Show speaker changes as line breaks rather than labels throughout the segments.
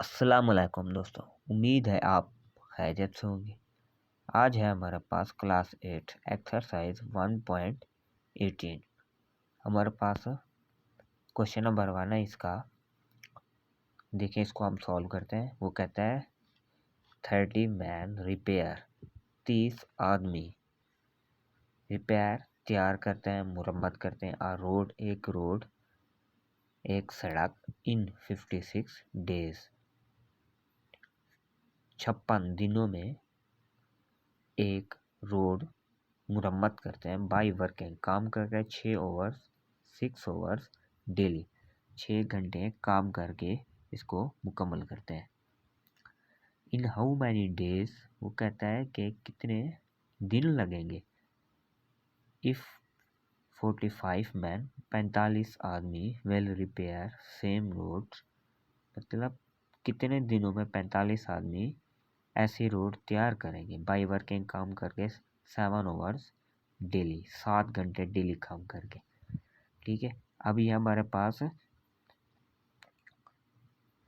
अस्सलामुअलैकुम दोस्तों, उम्मीद है आप खैरियत से होंगे। आज है हमारे पास क्लास 8 एक्सरसाइज 1.18। हमारे पास क्वेश्चन नंबर 1 है इसका। देखिए, इसको हम सॉल्व करते हैं। वो कहता है 30 मैन रिपेयर, 30 आदमी रिपेयर तैयार करते हैं, मुरम्मत करते हैं एक सड़क इन 56 डेज, 56 दिनों में एक रोड मुरम्मत करते हैं। बाई वर्किंग, काम करके 6 आवर्स डेली, 6 घंटे काम करके इसको मुकम्मल करते हैं। इन हाउ मैनी डेज, वो कहता है कि कितने दिन लगेंगे। इफ़ 45 मैन, 45 आदमी विल रिपेयर सेम रोड, मतलब कितने दिनों में 45 आदमी ऐसी रोड तैयार करेंगे। बाई वर्किंग, काम करके 7 आवर्स डेली, 7 घंटे डेली काम करके। ठीक है, अभी हमारे पास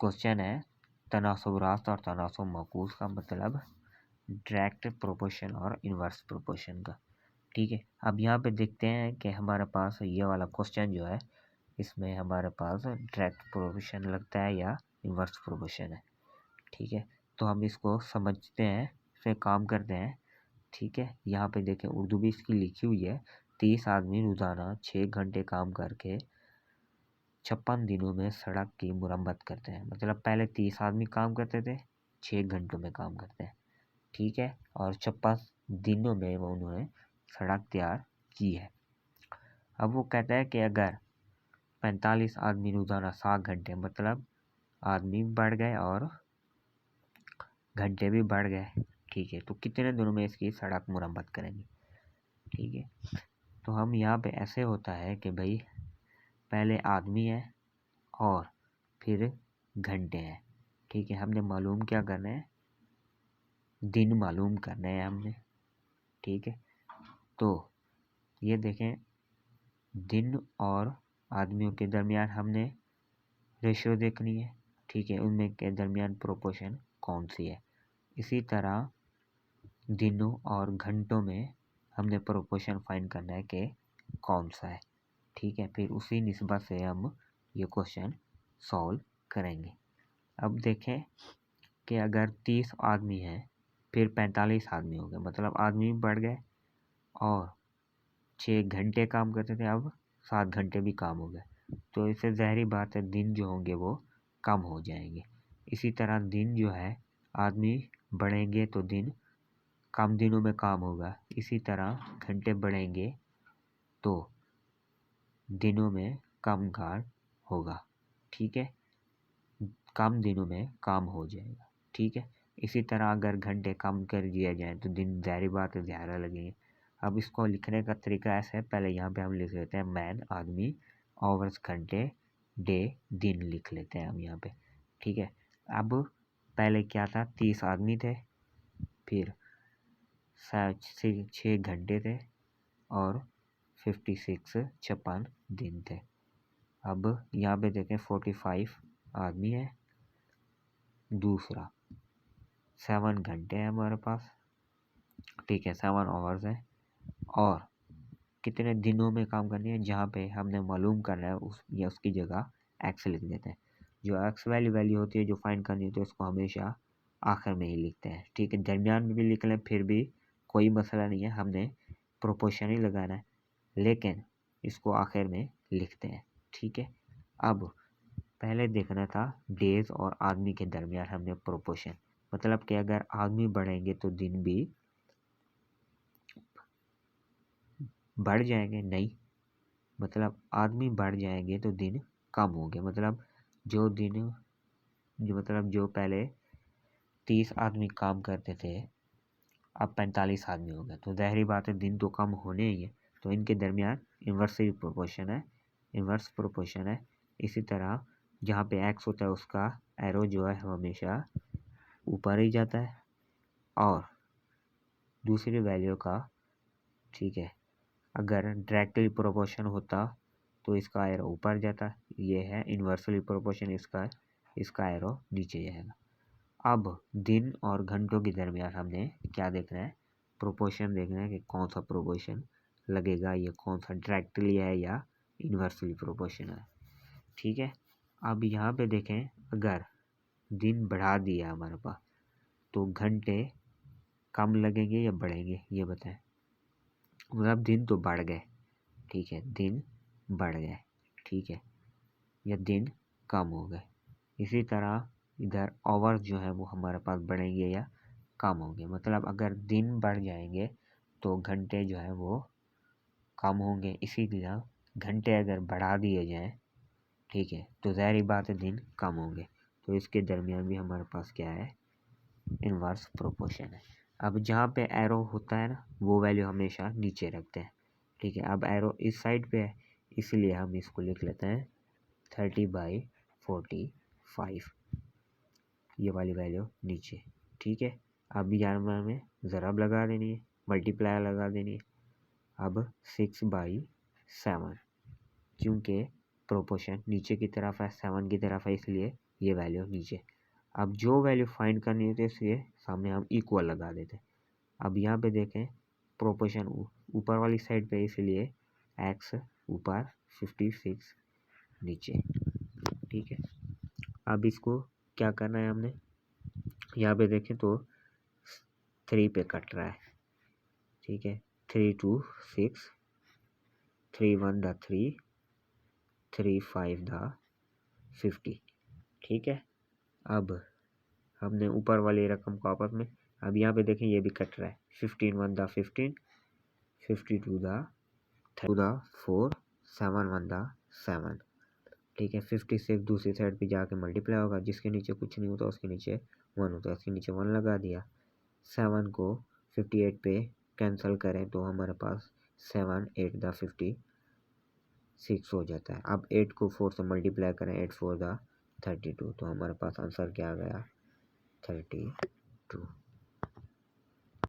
क्वेश्चन है तनासुब रास्त और तनासुब मकूस का, मतलब डायरेक्ट प्रोपोर्शन और इन्वर्स प्रोपोर्शन का। ठीक है, अब यहाँ पे देखते हैं कि हमारे पास ये वाला क्वेश्चन जो है, इसमें हमारे पास डायरेक्ट प्रोपोर्शन लगता है या इन्वर्स प्रोपोर्शन है। ठीक है, तो हम इसको समझते हैं, फिर काम करते हैं। ठीक है, यहाँ पे देखें, उर्दू भी इसकी लिखी हुई है। 30 आदमी रोज़ाना 6 घंटे काम करके 56 दिनों में सड़क की मुरम्मत करते हैं। मतलब पहले 30 आदमी काम करते थे, 6 घंटों में काम करते हैं। ठीक है, और 56 दिनों में वो उन्होंने सड़क तैयार की है। अब वो कहता है कि अगर 45 आदमी रोज़ाना 7 घंटे, मतलब आदमी बढ़ गए और घंटे भी बढ़ गए। ठीक है, तो कितने दिनों में इसकी सड़क मुरम्मत करेंगे। ठीक है, तो हम यहाँ पे ऐसे होता है कि भाई पहले आदमी है और फिर घंटे हैं। ठीक है, हमने मालूम क्या करना है, दिन मालूम करना है हमने। ठीक है, तो ये देखें, दिन और आदमियों के दरमियान हमने रेशियो देखनी है। ठीक है, उनमें के दरमियान प्रोपोर्शन कौन सी है। इसी तरह दिनों और घंटों में हमने प्रोपोर्शन फाइंड करना है कि कौन सा है। ठीक है, फिर उसी निस्बत से हम ये क्वेश्चन सॉल्व करेंगे। अब देखें कि अगर 30 आदमी हैं, फिर 45 आदमी हो गए, मतलब आदमी बढ़ गए और 6 घंटे काम करते थे, अब 7 घंटे भी काम हो गए। तो इससे ज़ाहिरी बात है, दिन जो होंगे वो कम हो जाएंगे। इसी तरह दिन जो है, आदमी बढ़ेंगे तो दिन कम दिनों में काम होगा। इसी तरह घंटे बढ़ेंगे तो दिनों में कम काम होगा। ठीक है, कम दिनों में काम हो जाएगा। ठीक है, इसी तरह अगर घंटे कम कर दिया जाए तो दिन ज़ाहिर बात है ज़्यादा लगेंगे। अब इसको लिखने का तरीका ऐसा है, पहले यहाँ पे हम लिख लेते हैं मैन आदमी, आवर्स घंटे, डे दिन लिख लेते हैं हम यहाँ पे। ठीक है, अब पहले क्या था, 30 आदमी थे, फिर 6 घंटे थे और 56 दिन थे। अब यहाँ पे देखें 45 आदमी है, दूसरा 7 घंटे हैं हमारे पास। ठीक है, 7 आवर्स है, और कितने दिनों में काम करनी है, जहाँ पे हमने मालूम करना है या उसकी जगह एक्स लिख देते हैं। जो एक्स वैल्यू होती है जो फाइंड करनी होती है, उसको हमेशा आखिर में ही लिखते हैं। ठीक है, दरमियान में भी लिख लें फिर भी कोई मसला नहीं है, हमने प्रोपोर्शन ही लगाना है, लेकिन इसको आखिर में लिखते हैं। ठीक है, अब पहले देखना था डेज और आदमी के दरमियान हमने प्रोपोर्शन, मतलब कि अगर आदमी बढ़ेंगे तो दिन भी बढ़ जाएंगे, नहीं, मतलब आदमी बढ़ जाएंगे तो दिन कम होंगे। मतलब जो पहले 30 आदमी काम करते थे, अब 45 आदमी हो गए, तो ज़ाहिरी बात है दिन तो कम होने ही है। तो इनके दरमियान इन्वर्स प्रोपोर्शन है। इसी तरह जहाँ पे एक्स होता है उसका एरो जो है हमेशा ऊपर ही जाता है, और दूसरी वैल्यू का, ठीक है, अगर डायरेक्टली प्रोपोर्शन होता तो इसका एरो ऊपर जाता। ये है इन्वर्सली प्रोपोर्शन, इसका इसका एरो नीचे जाएगा। अब दिन और घंटों के दरमियान हमने क्या देखना है, प्रोपोर्शन देखना है कि कौन सा प्रोपोर्शन लगेगा, ये कौन सा डायरेक्टली है या इन्वर्सली प्रोपोर्शन है। ठीक है, अब यहाँ पे देखें, अगर दिन बढ़ा दिया हमारे पास तो घंटे कम लगेंगे या बढ़ेंगे, ये बताएं। मतलब दिन तो बढ़ गए, ठीक है, दिन बढ़ गए, ठीक है, या दिन कम हो गए। इसी तरह इधर आवर्स जो है वो हमारे पास बढ़ेंगे या कम होंगे। मतलब अगर दिन बढ़ जाएंगे तो घंटे जो है वो कम होंगे, इसीलिए घंटे अगर बढ़ा दिए जाएं, ठीक है, तो ज़ाहिर बात है दिन कम होंगे। तो इसके दरमियान भी हमारे पास क्या है, इन्वर्स प्रोपोर्शन है। अब जहाँ पे एरो होता है ना, वो वैल्यू हमेशा नीचे रखते हैं, ठीक है। अब एरो इस साइड पे है, इसलिए हम इसको लिख लेते हैं 30/45, ये वाली वैल्यू नीचे, ठीक है। अब यहाँ में हमें ज़रब लगा देनी है, मल्टीप्लाई लगा देनी है। अब 6/7, क्योंकि प्रोपोर्शन नीचे की तरफ है, 7 की तरफ है, इसलिए ये वैल्यू नीचे। अब जो वैल्यू फाइंड करनी होती है इसके सामने हम इक्वल लगा देते हैं। अब यहाँ पे देखें, प्रोपोर्शन ऊपर वाली साइड पे, इसलिए x ऊपर 56 नीचे, ठीक है। अब इसको क्या करना है हमने, यहाँ पे देखें तो 3 पे कट रहा है, ठीक है, 3 2 6, 3 1 दा 3, 3 5 दा 50, ठीक है। अब हमने ऊपर वाली रकम को आपस में, अब यहाँ पे देखें ये भी कट रहा है, 15 1 दा 15, 52 दा 4, 7 1 दा 7, ठीक है। 56 दूसरी साइड पे जाके मल्टीप्लाई होगा, जिसके नीचे कुछ नहीं होता उसके नीचे 1 होता है, इसके नीचे 1 लगा दिया। 7 को 58 पे कैंसिल करें तो हमारे पास 7 8 दा 56 हो जाता है। अब 8 को 4 से मल्टीप्लाई करें, 8 4 दा 32, तो हमारे पास आंसर क्या आ गया, 32।